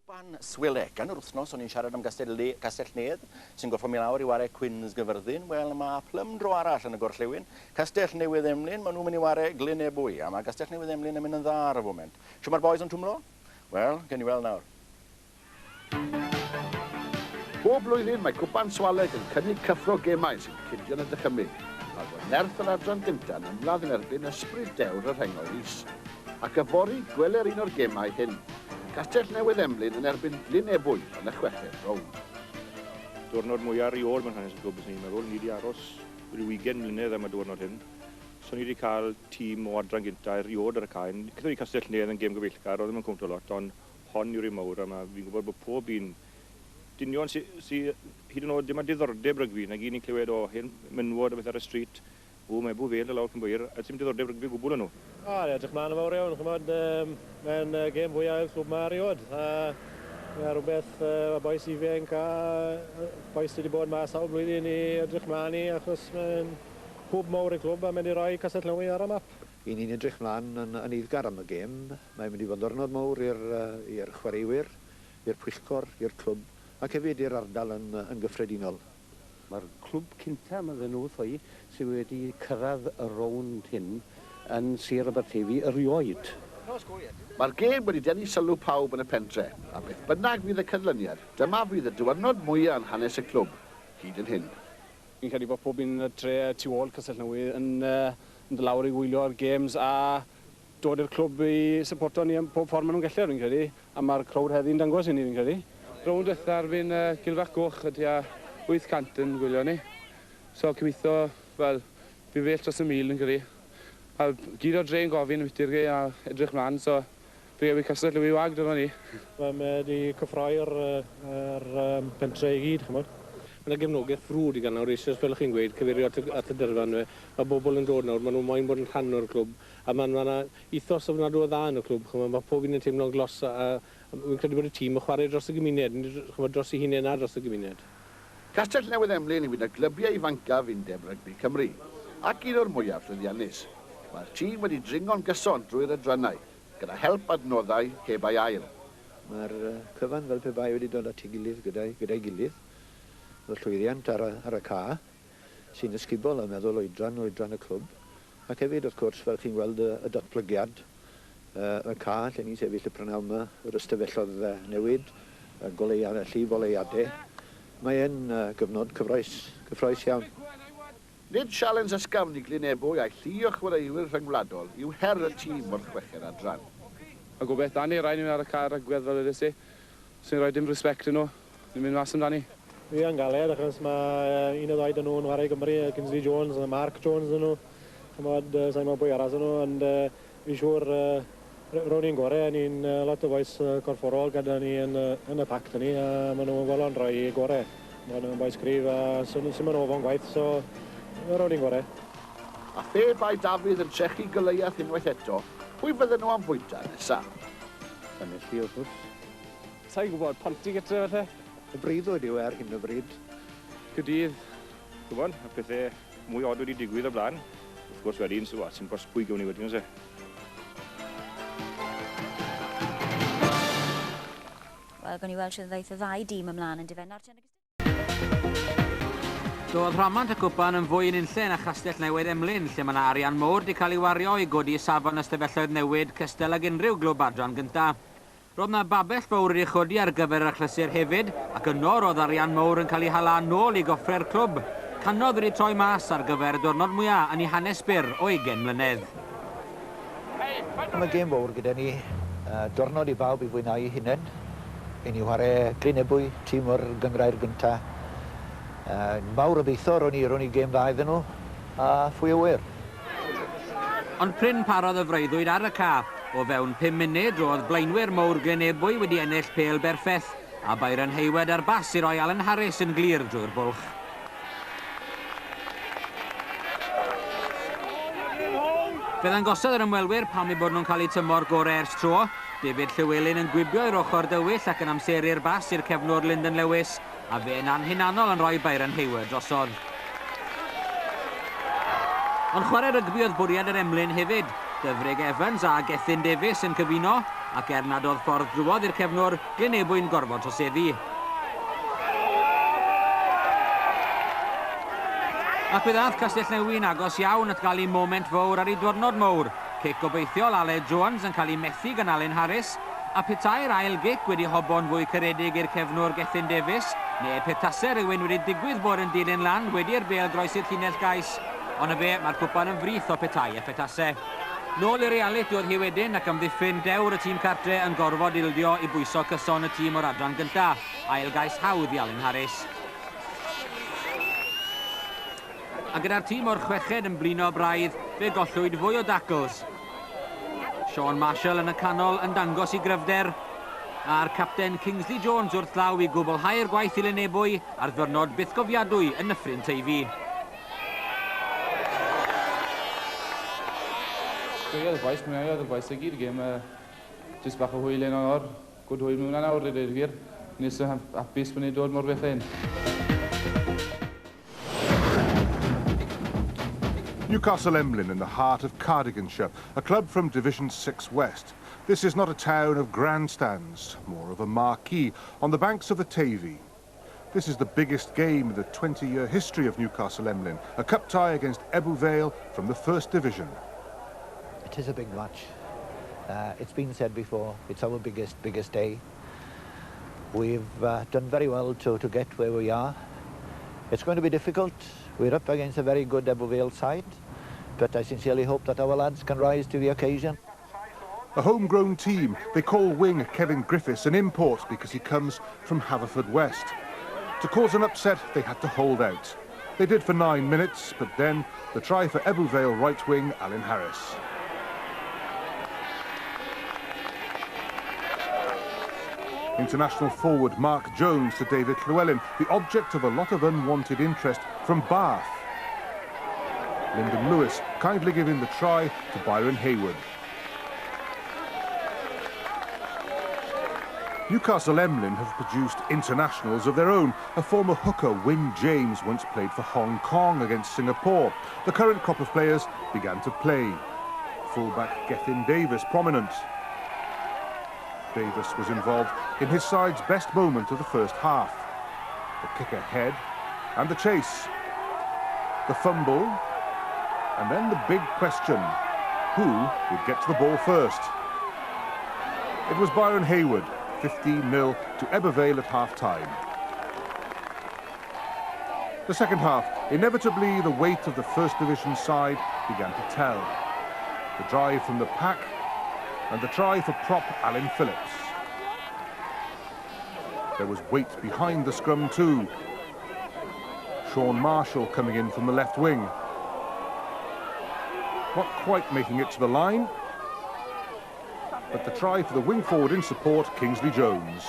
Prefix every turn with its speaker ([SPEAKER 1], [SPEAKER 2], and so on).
[SPEAKER 1] Cwpan SWALEC. Yn yr wythnos, o'n i'n siarad am Castell Nedd, sy'n gorfod mi lawr i ware Cwins Gyfyrddin. Wel, mae plymdro arall yn y gorllewin. Castell Newydd Emlyn, maen nhw'n mynd i ware Glyn Ebbw, a mae Castell Newydd Emlyn yn mynd yn dda ar y foment. Siw mae'r boys yn twmlo? Wel, gen i weld nawr.
[SPEAKER 2] Bob blwyddyn mae Cwpan SWALEC yn cynnig cyffro gemau sy'n cydio yn y dychymyg. Mae bod nerth yr adran gyntaf yn ymladd yn erbyn ysbryd dewr y rhengoedd is. Ac yfori gweler un o'r gemau hyn. Castell Newydd Emlyn yn erbyn Glyn Ebbw yn y chweched rownd.
[SPEAKER 3] Diwrnod mwyaf riod mewn hanes y clwb sy'n ni'n meddwl. Ni wedi aros rhyw 20 mlynedd am y diwrnod hyn. So ni wedi cael tîm o adran gyntaf riod ar y caen. Cyda ni Castell Nedd yn gêm gyfeillgar, oedd ddim yn cwmto lot, ond hon yw'r un mawr, a fi'n gwybod bod pob un dynion sy'n hyd yn oed dim a diddordeb rygbi. Nag un ni'n clywed o hyn, mynwod o beth ar y stryd. Mae Ebbw Vale lawr cyn bwyr, a ti'n diddordeb rygbi gwbl yn nhw?
[SPEAKER 4] Edrych mlaen yn fawr iawn, chymod, mae'n gêm fwyaf yw'r clwb mae riod. Mae rhywbeth mae boes ifanc a boes wedi bod mas sawl blwyddyn i edrych mlaen i, achos mae'n hwb mawr y clwb a mynd i roi Castell Newydd ar y map.
[SPEAKER 5] I ni'n edrych mlaen yn eiddgar am y gêm. Mae'n mynd i fod ddiwrnod mawr i'r chwaraewyr, i'r pwyllgor, i'r clwb, ac hefyd i'r ardal yn gyffredinol.
[SPEAKER 6] Mae'r clwb cynta yma ddyn nhw ddwy sydd wedi cyrraedd y rownd hyn yn Sir Aberteifi erioed.
[SPEAKER 2] Mae'r gêm wedi denu sylw pawb yn y pentre, a beth bynnag fydd y cynlyniad, dyma fydd y diwrnod mwyaf yn hanes y clwb, hyd yn hyn.
[SPEAKER 4] Fi'n credu bod pob un y tre tu ôl Castell Newydd yn dod lawr i wylio'r games a dod i'r clwb i supporto ni am pob ffordd maen nhw'n gellir, fi'n credu, a mae'r crowd heddi'n dangos i ni, fi'n credu.
[SPEAKER 7] Rownd eithaf fi'n gilfach goch ydy a 800 yn gwylio ni. So cymitho, fel, fi fel dros y 1000 yn credu. A gyd o dre'n gofyn yn fyty'r gei a edrych mlaen, so fi ewi Castell Newydd wag dyma ni.
[SPEAKER 4] Mae wedi cyffroi'r pentre i gyd, chymod. Mae'n gefnogaeth frwd i gan nawr eisoes fel chi'n gweud, cyfeirio at y dyrfa nhw. Mae bobl yn dod nawr, maen nhw'n moyn bod yn rhan o'r clwb. A mae'n ethos ofnadw o dda yn y clwb, chymod. Mae pob un yn teimlo'n glos a fi'n credu bod y tîm yn chwarae dros y gymuned, chymod, dros eu hunain a dros y gymuned.
[SPEAKER 2] Castell Newydd Emlyn yw un o glybiau ifancaf undeb rygbi Cymru, ac un o'r mwyaf llwyddiannus. Mae'r tîm wedi dringo'n gyson drwy'r adrannau, gyda help adnoddau heb ei ail.
[SPEAKER 5] Mae'r cyfan fel pe bai wedi dod at ei gilydd gyda'i gilydd. Mae'r llwyddiant ar y ca, sy'n ysgubol a meddwl oedran y clwb. Ac hefyd, wrth gwrs, fel chi'n gweld y datblygiad, y ca, lle ni'n sefyll y prynawn yma, yr ystafellodd newid, y llif oleuadau. Mae e'n gyfnod cyffroes iawn.
[SPEAKER 2] Nid sialens ysgafn i Glyn Ebbw a'i llu o chwaraewyr rhyngwladol yw her y tîm o'r chweched adran.
[SPEAKER 7] A gobeith dan ni rai ni'n ar y car agwedd fel ydys i, sy'n rhoi dim respect yn nhw. Ni'n mynd mas amdani.
[SPEAKER 4] Fi yn galed, achos mae un o ddau dyn nhw'n chwarae Gymru, Kingsley Jones a Mark Jones dyn nhw. Chymod, sa'n mewn bwy aras yn nhw, ond fi'n siŵr rown ni'n gorau, ni'n lot o boes corfforol gyda ni yn y pac dyn ni, a maen nhw'n fodlon rhoi gorau. Maen nhw'n boes cryf a sy'n maen ofo'n gwaith, so rown ni'n gorau.
[SPEAKER 2] A phe bai Dafydd yn trechu goleuaeth unwaith eto, pwy fydden nhw am bwyta nesaf?
[SPEAKER 6] Ynys fi wrth gwrs.
[SPEAKER 4] Sa'n gwybod, ponti gyda fe?
[SPEAKER 5] Y breuddwyd yw hyn o bryd.
[SPEAKER 3] Cydydd, gwybod, y pethau mwy od wedi digwydd o blaen. Wrth gwrs wedyn, sy'n gosbwy gawn ni wedyn, ose.
[SPEAKER 8] Wel, gawn ni weld sydd ddaeth y ddau dîm ymlaen yn difenna'r
[SPEAKER 9] Doedd rhamant y cwpan yn fwy yn unlle na Chastell Newydd Emlyn, lle mae yna arian mowr wedi cael ei wario i godi safon ystafelloedd newid cystel ag unrhyw glwb adran gyntaf. Roedd yna babell fawr wedi chodi ar gyfer y achlysur hefyd, ac yno roedd arian mowr yn cael ei hala nôl i goffre'r clwb. Canodd wedi troi mas ar gyfer y diwrnod mwyaf yn ei hanes byr o 20 mlynedd.
[SPEAKER 5] Mae gêm fawr gyda ni, diwrnod i bawb i fwynhau ei hunain. I ni chwarae Glyn Ebbw, tîm o'r gyngrair gyntaf. Mawr obeithio ro'n i gêm dda iddyn nhw, a phwy o wir.
[SPEAKER 9] Ond pryn parodd y freuddwyd ar y ca. O fewn 5 munud roedd blaenwyr mowr Glyn Ebbw wedi ennill pêl berffeth, a Byron Hayward ar bas i roi Alan Harris yn glir drwy'r bwlch. Fe ddangosod yr ymwelwyr pam eu bod nhw'n cael eu tymor gorau ers tro. David Llywelyn yn gwibio i'r ochr dywyll ac yn amseru'r bas i'r cefnwr Lyndon Lewis, a fe'n anhunanol yn rhoi Byron Hayward drosodd. Ond chwarae rygbi oedd bwriad yr Emlyn hefyd. Dyfrig Evans a Gethin Davies yn cyfuno, ac nad oedd ffordd drwodd i'r cefnwr, Glynebwy'n gorfod troseddu. Ac fe ddaeth Castellnewyn agos iawn at gael ei moment fawr ar ei diwrnod mawr. Cic gobeithiol Ale Jones yn cael ei methu gan Alun Harris, a petai'r ail gic wedi hobo'n fwy caredig i'r cefnwr Gethin Davies, neu petasau rhywun wedi digwydd bod yn dilyn lan wedi'r bêl groes i'r llinell gais, ond y fe mae'r cwpan yn frith o petai a petasau. Nôl i'r realit oedd hi wedyn ac amddiffyn dewr y tîm cartre yn gorfod ildio i bwyso cyson y tîm o'r adran gyntaf, ail gais hawdd i Alun Harris. A gyda'r tîm o'r chweched yn blino braidd, fe gollwyd fwy o dacls. Sean Marshall yn y canol yn dangos i gryfder, a'r capten Kingsley Jones wrth law i gwblhau'r gwaith i Glynebwy ar ddiwrnod byth gofiadwy yn Nyffryn Teifi.
[SPEAKER 7] Oedd y gwaith y gyd gêm, jyst bach o hwyl yn o'r, gwrdd hwyl mewn awr i'r gyr, nes yn hapus bod ni'n dod mor beth ein.
[SPEAKER 10] Newcastle Emlyn in the heart of Cardiganshire, a club from Division 6 West. This is not a town of grandstands, more of a marquee on the banks of the Teifi. This is the biggest game in the 20-year history of Newcastle Emlyn, a cup tie against Ebbw Vale from the First Division.
[SPEAKER 5] It is a big match. It's been said before, it's our biggest day. We've done very well to get where we are. It's going to be difficult. We're up against a very good Ebbw Vale side, but I sincerely hope that our lads can rise to the occasion.
[SPEAKER 10] A homegrown team, they call wing Kevin Griffiths an import because he comes from Haverfordwest. To cause an upset, they had to hold out. They did for 9 minutes, but then the try for Ebbw Vale right wing Alun Harris. International forward Mark Jones to David Llewellyn, the object of a lot of unwanted interest from Bath. Lyndon Lewis kindly giving the try to Byron Hayward. Newcastle Emlyn have produced internationals of their own. A former hooker, Wyn James, once played for Hong Kong against Singapore. The current crop of players began to play. Fullback Gethin Davies prominent. Davies was involved in his side's best moment of the first half. The kick ahead and the chase. The fumble and then the big question. Who would get to the ball first? It was Byron Hayward, 15-0 to Ebbw Vale at half-time. The second half, inevitably the weight of the First Division side began to tell. The drive from the pack and the try for prop Alan Phillips. There was weight behind the scrum too. Sean Marshall coming in from the left wing. Not quite making it to the line, but the try for the wing forward in support, Kingsley Jones.